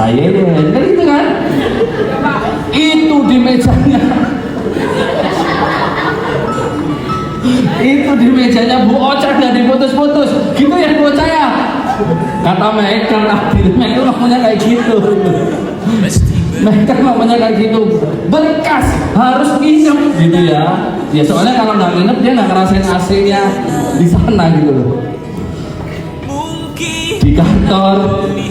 Ayen, kan gitu kan? Itu di mejanya. Itu di mejanya Bu Ocha nggak diputus-putus. Gitu ya Bu Ocha ya? Kata Michael, Michael ngomongnya kayak gitu. Mereka ngomongnya kayak gitu, berkas harus nginep gitu ya. Ya soalnya kalau nggak nginep dia nggak ngerasain AC-nya di sana gitu loh. Di kantor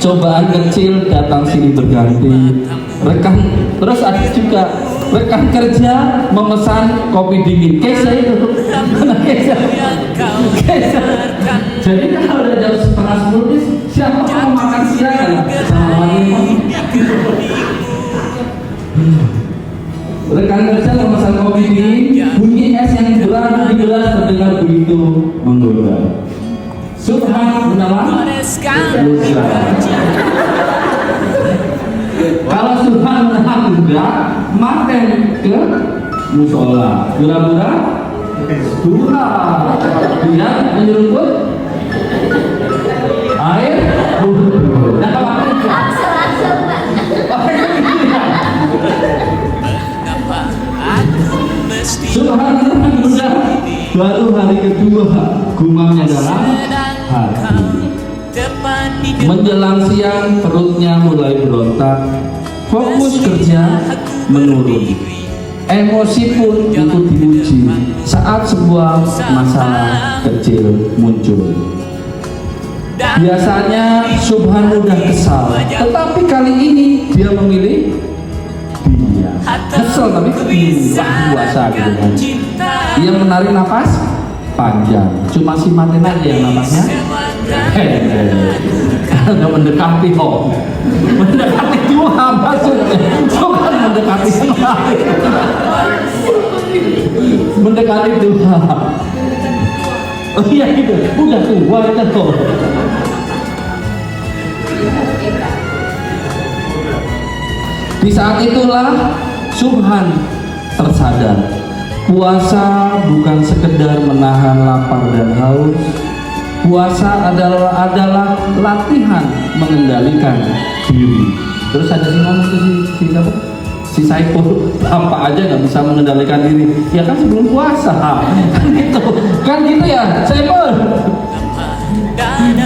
cobaan kecil datang sini berganti. Rekan terus ada juga rekan kerja memesan kopi dingin. Kesa itu, Kesa. Jadi kalau udah jam 9:30 nih, siapa mau makan siang? Rekan kerja memesan kopi dingin, bunyi es yang berada di gelas terdengar begitu menggoda. Subhan menawan. Kalau Subhan menahan enggak, makan ke musola. Gura-gura, dua. Dia menyeruput air. Nah, kalau Subhanallah, baru hari kedua gumamnya dalam hati. Menjelang siang perutnya mulai berontak, fokus kerja menurun, emosi pun ikut diuji saat sebuah masalah kecil muncul. Biasanya Subhan mudah kesal, tetapi kali ini dia memilih kesel tapi puasa gitu kan. Dia menarik nafas panjang, cuma si maten aja yang nafasnya udah mendekati mendekati Tuhan maksudnya, bukan mendekati yang lain. Mendekati Tuhan. Oh iya gitu, udah tua itu kok. Di saat itulah Subhan tersadar, puasa bukan sekedar menahan lapar dan haus. Puasa adalah latihan mengendalikan diri. Terus ada si ngomong tuh si siapa? Si Saiful, apa aja nggak bisa mengendalikan diri? Ya kan sebelum puasa, kan gitu ya, Saiful.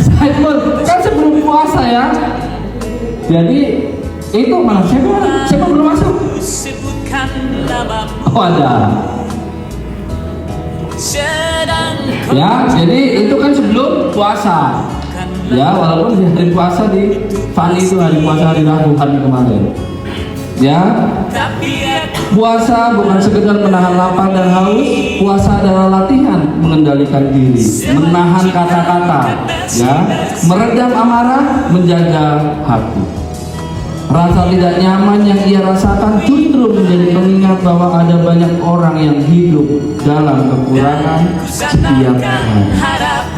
Saiful kan sebelum puasa ya. Jadi itu malah siapa belum masuk? Oh ada. Ya, jadi itu kan sebelum puasa. Ya, walaupun di hari puasa di Fani itu hari puasa hari Rabu hari kemarin. Ya, puasa bukan sekedar menahan lapar dan haus. Puasa adalah latihan mengendalikan diri, menahan kata-kata, ya, meredam amarah, menjaga hati. Rasa tidak nyaman yang ia rasakan justru menjadi pengingat bahwa ada banyak orang yang hidup dalam kekurangan setiap hari,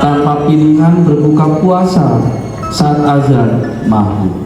tanpa pilihan berbuka puasa saat azan maghrib.